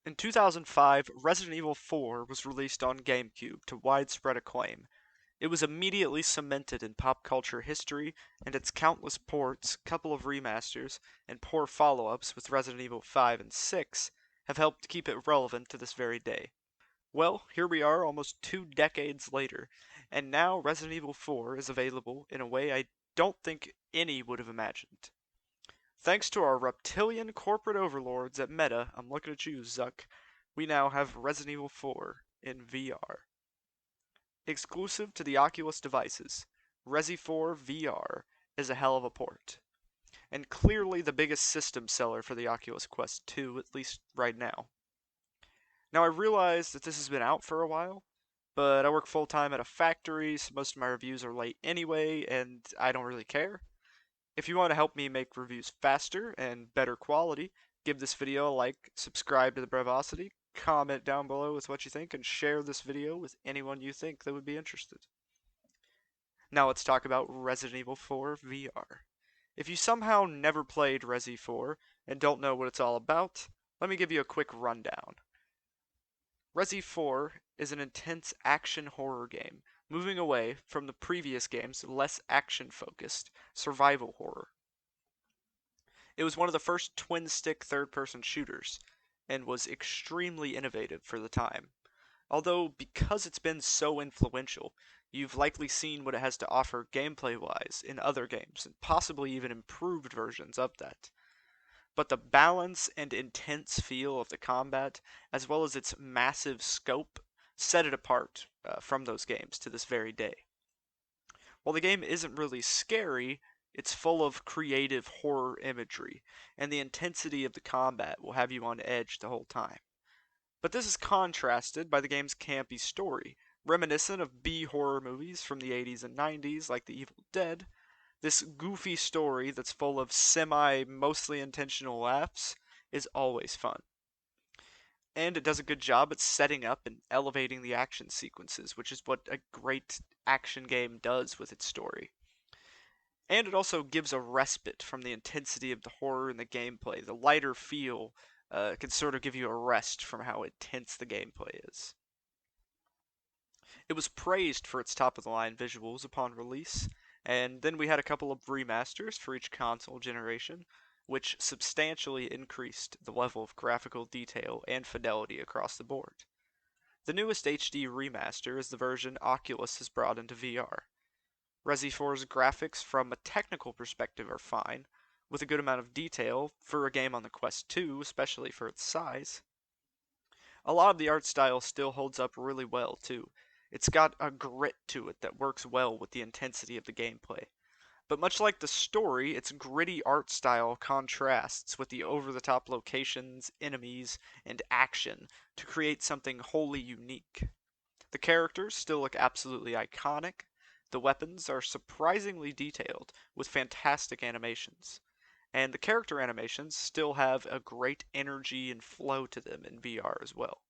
In 2005, Resident Evil 4 was released on GameCube to widespread acclaim. It was immediately cemented in pop culture history, and its countless ports, couple of remasters, and poor follow-ups with Resident Evil 5 and 6 have helped keep it relevant to this very day. Well, here we are almost 2 decades later, and now Resident Evil 4 is available in a way I don't think any would have imagined. Thanks to our reptilian corporate overlords at Meta, I'm looking at you, Zuck, we now have Resident Evil 4 in VR. Exclusive to the Oculus devices, Resi 4 VR is a hell of a port, and clearly the biggest system seller for the Oculus Quest 2, at least right now. Now I realize that this has been out for a while, but I work full time at a factory, so most of my reviews are late anyway, and I don't really care. If you want to help me make reviews faster and better quality, give this video a like, subscribe to the Brevosity, comment down below with what you think, and share this video with anyone you think that would be interested. Now let's talk about Resident Evil 4 VR. If you somehow never played Resi 4 and don't know what it's all about, let me give you a quick rundown. Resi 4 is an intense action horror game, moving away from the previous game's less action-focused survival horror. It was one of the first twin-stick third-person shooters, and was extremely innovative for the time. Although, because it's been so influential, you've likely seen what it has to offer gameplay-wise in other games, and possibly even improved versions of that. But the balance and intense feel of the combat, as well as its massive scope, set it apart from those games to this very day. While the game isn't really scary, it's full of creative horror imagery, and the intensity of the combat will have you on edge the whole time. But this is contrasted by the game's campy story, reminiscent of B-horror movies from the 80s and 90s like The Evil Dead. This goofy story that's full of mostly intentional laughs is always fun. And it does a good job at setting up and elevating the action sequences, which is what a great action game does with its story. And it also gives a respite from the intensity of the horror and the gameplay. The lighter feel can sort of give you a rest from how intense the gameplay is. It was praised for its top-of-the-line visuals upon release, and then we had a couple of remasters for each console generation, which substantially increased the level of graphical detail and fidelity across the board. The newest HD remaster is the version Oculus has brought into VR. Resi 4's graphics from a technical perspective are fine, with a good amount of detail for a game on the Quest 2, especially for its size. A lot of the art style still holds up really well, too. It's got a grit to it that works well with the intensity of the gameplay. But much like the story, its gritty art style contrasts with the over-the-top locations, enemies, and action to create something wholly unique. The characters still look absolutely iconic. The weapons are surprisingly detailed, with fantastic animations. And the character animations still have a great energy and flow to them in VR as well.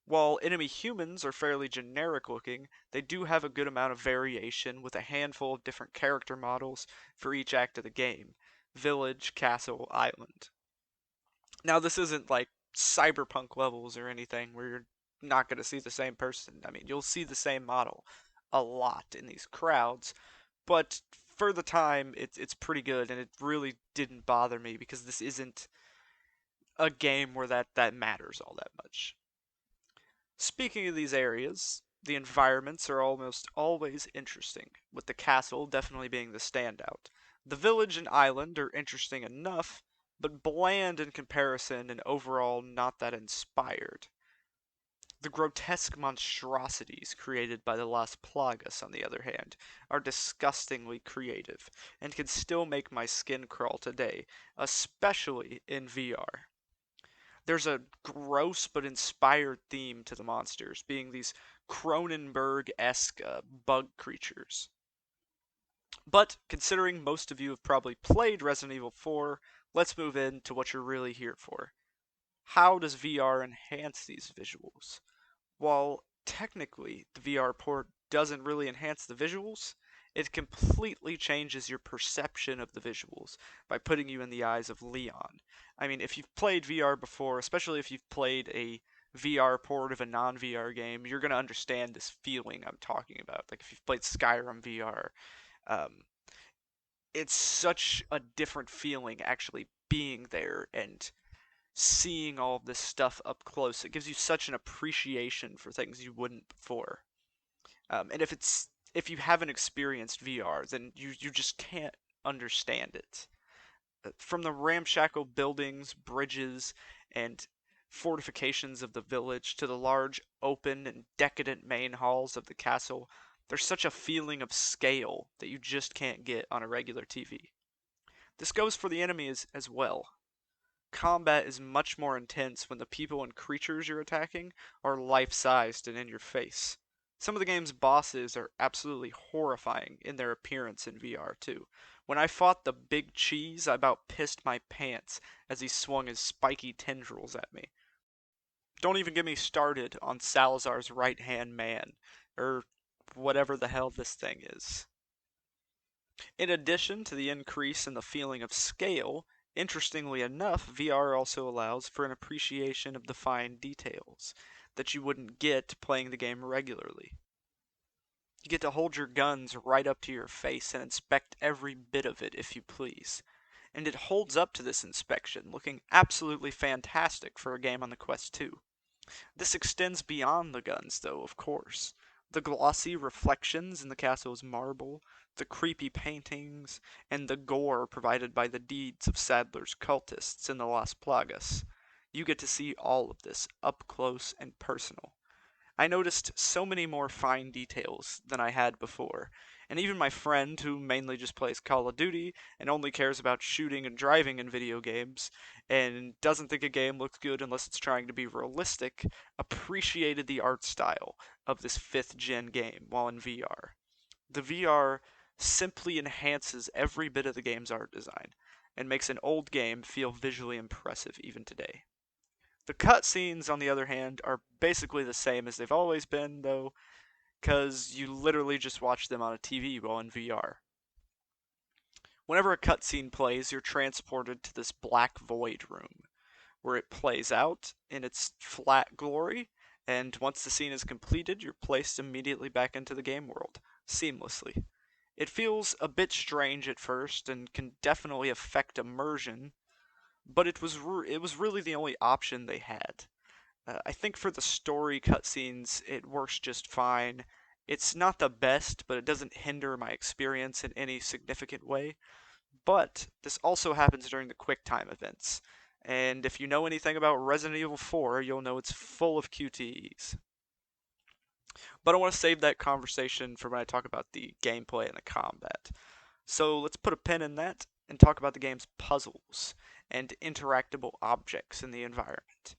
While enemy humans are fairly generic looking, they do have a good amount of variation with a handful of different character models for each act of the game: village, castle, island. Now this isn't like cyberpunk levels or anything where you're not going to see the same person. I mean, you'll see the same model a lot in these crowds, but for the time it's pretty good, and it really didn't bother me because this isn't a game where that matters all that much. Speaking of these areas, the environments are almost always interesting, with the castle definitely being the standout. The village and island are interesting enough, but bland in comparison and overall not that inspired. The grotesque monstrosities created by the Las Plagas, on the other hand, are disgustingly creative, and can still make my skin crawl today, especially in VR. There's a gross but inspired theme to the monsters, being these Cronenberg-esque bug creatures. But considering most of you have probably played Resident Evil 4, let's move into what you're really here for. How does VR enhance these visuals? While technically the VR port doesn't really enhance the visuals, It completely changes your perception of the visuals by putting you in the eyes of Leon. I mean, if you've played VR before, especially if you've played a VR port of a non VR game, you're going to understand this feeling I'm talking about. Like if you've played Skyrim VR, um, it's such a different feeling actually being there and seeing all this stuff up close. It gives you such an appreciation for things you wouldn't before. And if you haven't experienced VR, then you just can't understand it. From the ramshackle buildings, bridges, and fortifications of the village to the large, open, and decadent main halls of the castle, there's such a feeling of scale that you just can't get on a regular TV. This goes for the enemies as well. Combat is much more intense when the people and creatures you're attacking are life-sized and in your face. Some of the game's bosses are absolutely horrifying in their appearance in VR too. When I fought the big cheese, I about pissed my pants as he swung his spiky tendrils at me. Don't even get me started on Salazar's right-hand man, or whatever the hell this thing is. In addition to the increase in the feeling of scale, interestingly enough, VR also allows for an appreciation of the fine details that you wouldn't get playing the game regularly. You get to hold your guns right up to your face and inspect every bit of it if you please. And it holds up to this inspection, looking absolutely fantastic for a game on the Quest 2. This extends beyond the guns, though, of course. The glossy reflections in the castle's marble, the creepy paintings, and the gore provided by the deeds of Sadler's cultists in the Las Plagas. You get to see all of this up close and personal. I noticed so many more fine details than I had before, and even my friend, who mainly just plays Call of Duty and only cares about shooting and driving in video games, and doesn't think a game looks good unless it's trying to be realistic, appreciated the art style of this 5th gen game while in VR. The VR simply enhances every bit of the game's art design, and makes an old game feel visually impressive even today. The cutscenes, on the other hand, are basically the same as they've always been, though, because you literally just watch them on a TV while in VR. Whenever a cutscene plays, you're transported to this black void room, where it plays out in its flat glory, and once the scene is completed, you're placed immediately back into the game world, seamlessly. It feels a bit strange at first, and can definitely affect immersion, but it was really the only option they had. I think for the story cutscenes, it works just fine. It's not the best, but it doesn't hinder my experience in any significant way. But this also happens during the QuickTime events. And if you know anything about Resident Evil 4, you'll know it's full of QTEs. But I want to save that conversation for when I talk about the gameplay and the combat. So let's put a pin in that and talk about the game's puzzles and interactable objects in the environment.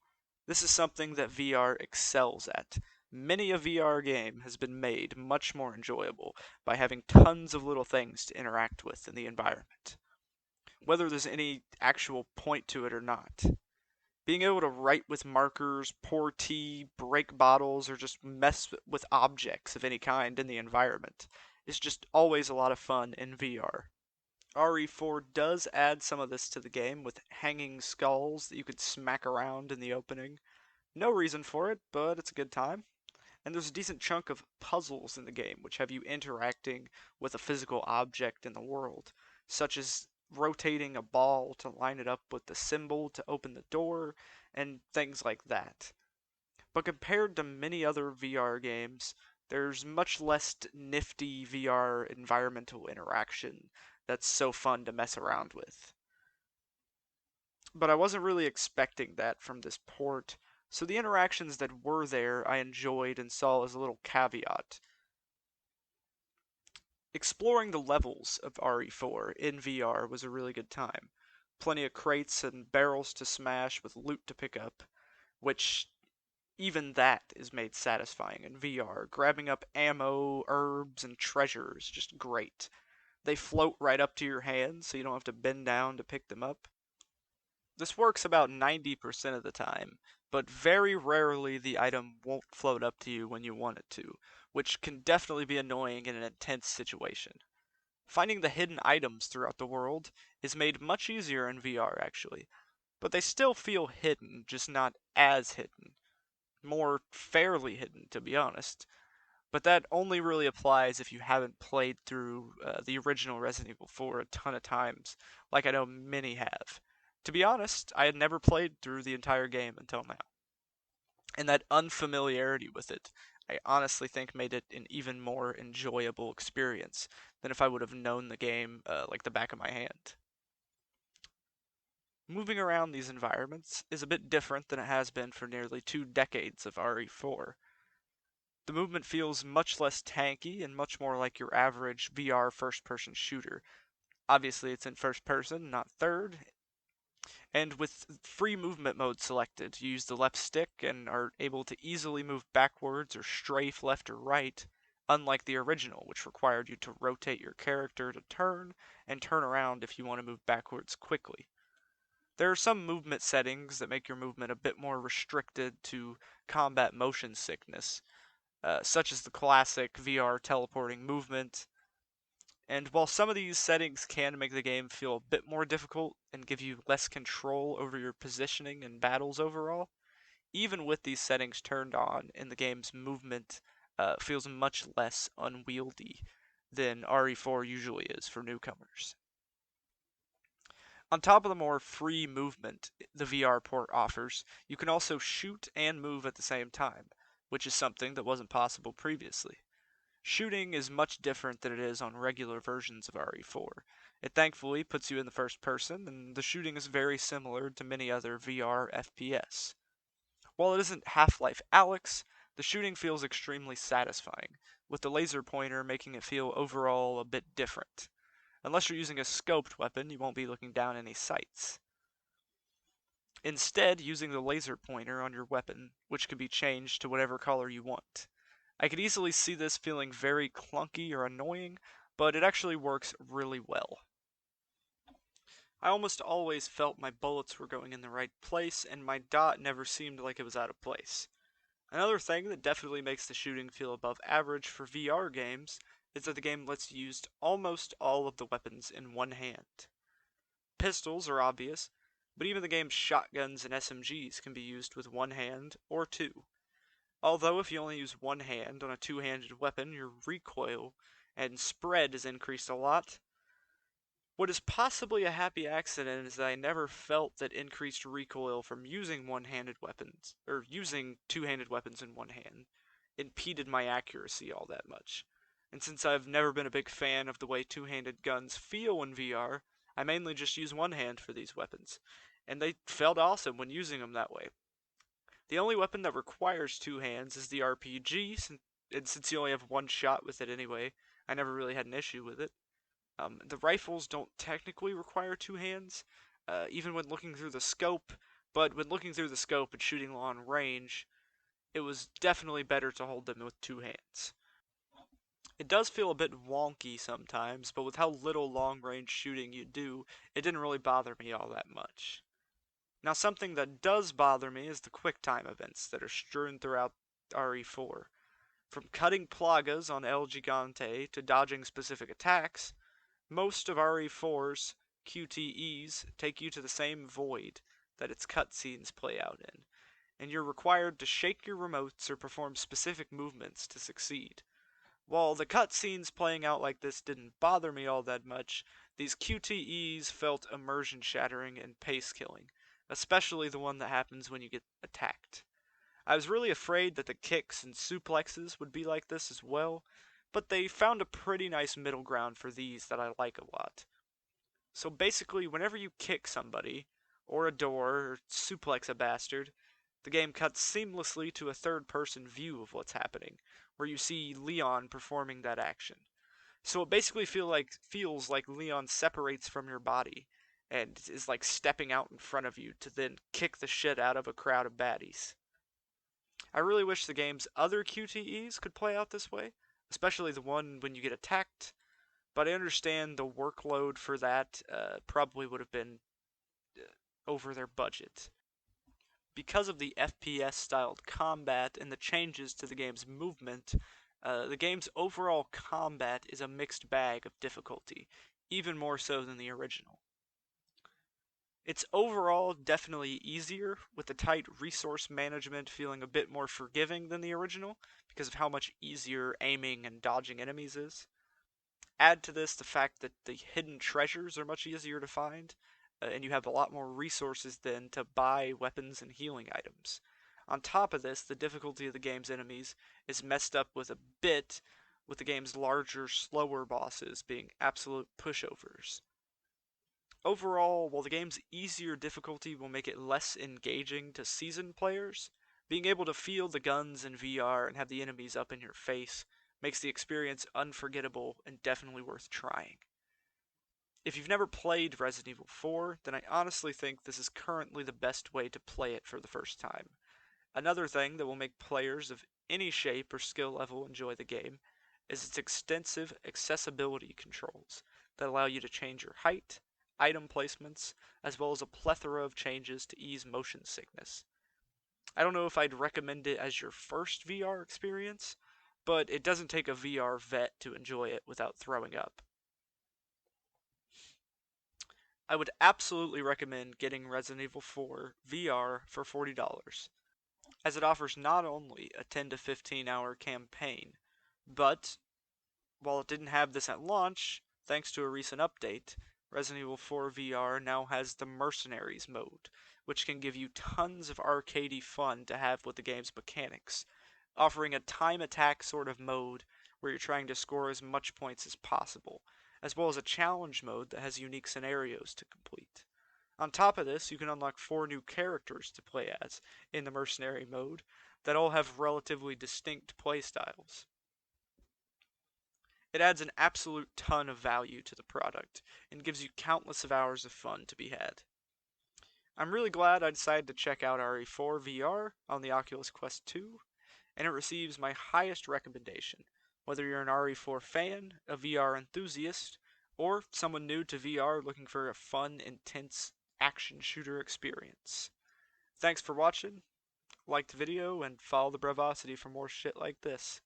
This is something that VR excels at. Many a VR game has been made much more enjoyable by having tons of little things to interact with in the environment, whether there's any actual point to it or not. Being able to write with markers, pour tea, break bottles, or just mess with objects of any kind in the environment is just always a lot of fun in VR. RE4 does add some of this to the game with hanging skulls that you could smack around in the opening. No reason for it, but it's a good time. And there's a decent chunk of puzzles in the game which have you interacting with a physical object in the world, such as rotating a ball to line it up with the symbol to open the door, and things like that. But compared to many other VR games, there's much less nifty VR environmental interaction that's so fun to mess around with. But I wasn't really expecting that from this port, so the interactions that were there I enjoyed and saw as a little caveat. Exploring the levels of RE4 in VR was a really good time. Plenty of crates and barrels to smash with loot to pick up, which even that is made satisfying in VR. Grabbing up ammo, herbs, and treasures, just great. They float right up to your hands, so you don't have to bend down to pick them up. This works about 90% of the time, but very rarely the item won't float up to you when you want it to, which can definitely be annoying in an intense situation. Finding the hidden items throughout the world is made much easier in VR, actually, but they still feel hidden, just not as hidden. More fairly hidden, to be honest. But that only really applies if you haven't played through the original Resident Evil 4 a ton of times, like I know many have. To be honest, I had never played through the entire game until now. And that unfamiliarity with it, I honestly think made it an even more enjoyable experience than if I would have known the game like the back of my hand. Moving around these environments is a bit different than it has been for nearly 2 decades of RE4. The movement feels much less tanky and much more like your average VR first person shooter. Obviously, it's in first person, not third, and with free movement mode selected, you use the left stick and are able to easily move backwards or strafe left or right, unlike the original, which required you to rotate your character to turn and turn around if you want to move backwards quickly. There are some movement settings that make your movement a bit more restricted to combat motion sickness, such as the classic VR teleporting movement. And while some of these settings can make the game feel a bit more difficult and give you less control over your positioning and battles overall, even with these settings turned on and the game's movement feels much less unwieldy than RE4 usually is for newcomers. On top of the more free movement the VR port offers, you can also shoot and move at the same time, which is something that wasn't possible previously. Shooting is much different than it is on regular versions of RE4. It thankfully puts you in the first person, and the shooting is very similar to many other VR FPS. While it isn't Half-Life Alyx, the shooting feels extremely satisfying, with the laser pointer making it feel overall a bit different. Unless you're using a scoped weapon, you won't be looking down any sights. Instead, using the laser pointer on your weapon, which can be changed to whatever color you want. I could easily see this feeling very clunky or annoying, but it actually works really well. I almost always felt my bullets were going in the right place, and my dot never seemed like it was out of place. Another thing that definitely makes the shooting feel above average for VR games is that the game lets you use almost all of the weapons in one hand. Pistols are obvious, but even the game's shotguns and SMGs can be used with one hand or two. Although if you only use one hand on a two-handed weapon, your recoil and spread is increased a lot. What is possibly a happy accident is that I never felt that increased recoil from using one-handed weapons, or using two-handed weapons in one hand, impeded my accuracy all that much. And since I've never been a big fan of the way two-handed guns feel in VR, I mainly just use one hand for these weapons, and they felt awesome when using them that way. The only weapon that requires two hands is the RPG, and since you only have one shot with it anyway, I never really had an issue with it. The rifles don't technically require two hands, even when looking through the scope, but when looking through the scope and shooting long range, it was definitely better to hold them with two hands. It does feel a bit wonky sometimes, but with how little long range shooting you do, it didn't really bother me all that much. Now, something that does bother me is the QuickTime events that are strewn throughout RE4. From cutting plagas on El Gigante to dodging specific attacks, most of RE4's QTEs take you to the same void that its cutscenes play out in, and you're required to shake your remotes or perform specific movements to succeed. While the cutscenes playing out like this didn't bother me all that much, these QTEs felt immersion shattering and pace killing, especially the one that happens when you get attacked. I was really afraid that the kicks and suplexes would be like this as well, but they found a pretty nice middle ground for these that I like a lot. So basically, whenever you kick somebody, or a door, or suplex a bastard, the game cuts seamlessly to a third-person view of what's happening, where you see Leon performing that action. So it basically feels like Leon separates from your body and is like stepping out in front of you to then kick the shit out of a crowd of baddies. I really wish the game's other QTEs could play out this way, especially the one when you get attacked, but I understand the workload for that probably would have been over their budget. Because of the FPS styled combat and the changes to the game's movement, The game's overall combat is a mixed bag of difficulty, even more so than the original. It's overall definitely easier, with the tight resource management feeling a bit more forgiving than the original because of how much easier aiming and dodging enemies is. Add to this the fact that the hidden treasures are much easier to find, and you have a lot more resources then to buy weapons and healing items. On top of this, the difficulty of the game's enemies is messed up with a bit, with the game's larger, slower bosses being absolute pushovers. Overall, while the game's easier difficulty will make it less engaging to seasoned players, being able to feel the guns in VR and have the enemies up in your face makes the experience unforgettable and definitely worth trying. If you've never played Resident Evil 4, then I honestly think this is currently the best way to play it for the first time. Another thing that will make players of any shape or skill level enjoy the game is its extensive accessibility controls that allow you to change your height, item placements, as well as a plethora of changes to ease motion sickness. I don't know if I'd recommend it as your first VR experience, but it doesn't take a VR vet to enjoy it without throwing up. I would absolutely recommend getting Resident Evil 4 VR for $40, as it offers not only a 10 to 15 hour campaign, but while it didn't have this at launch, thanks to a recent update, Resident Evil 4 VR now has the Mercenaries mode, which can give you tons of arcadey fun to have with the game's mechanics, offering a time attack sort of mode where you're trying to score as much points as possible, as well as a challenge mode that has unique scenarios to complete. On top of this, you can unlock 4 new characters to play as in the Mercenary mode that all have relatively distinct playstyles. It adds an absolute ton of value to the product and gives you countless of hours of fun to be had. I'm really glad I decided to check out RE4 VR on the Oculus Quest 2, and it receives my highest recommendation, whether you're an RE4 fan, a VR enthusiast, or someone new to VR looking for a fun, intense action shooter experience. Thanks for watching, like the video, and follow the Bravosity for more shit like this.